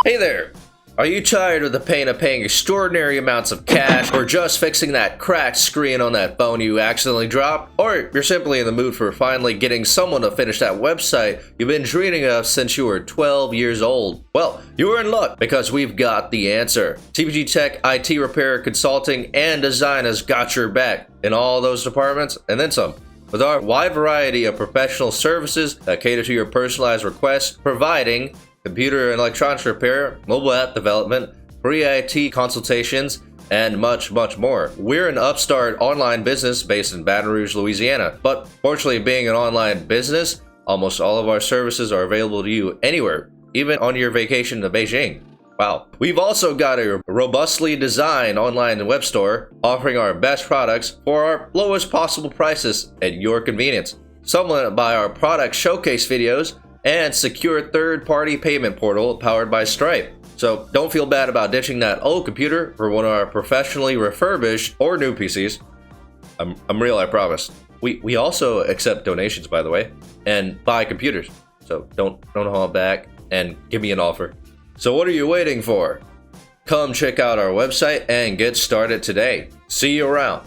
Hey there! Are you tired of the pain of paying extraordinary amounts of cash or just fixing that cracked screen on that phone you accidentally dropped? Or you're simply in the mood for finally getting someone to finish that website you've been dreaming of since you were 12 years old? Well, you are in luck because we've got the answer. TPGtech IT repair, consulting, and design has got your back in all those departments and then some. With our wide variety of professional services that cater to your personalized requests, providing computer and electronics repair, mobile app development, free IT consultations, and much, much more. We're an upstart online business based in Baton Rouge, Louisiana. But fortunately, being an online business, almost all of our services are available to you anywhere, even on your vacation to Beijing. Wow. We've also got a robustly designed online web store offering our best products for our lowest possible prices at your convenience, supplemented by our product showcase videos and secure third-party payment portal powered by Stripe. So don't feel bad about ditching that old computer for one of our professionally refurbished or new PCs. I'm real, I promise. We also accept donations, by the way, and buy computers. So don't hold back and give me an offer. So what are you waiting for? Come check out our website and get started today. See you around.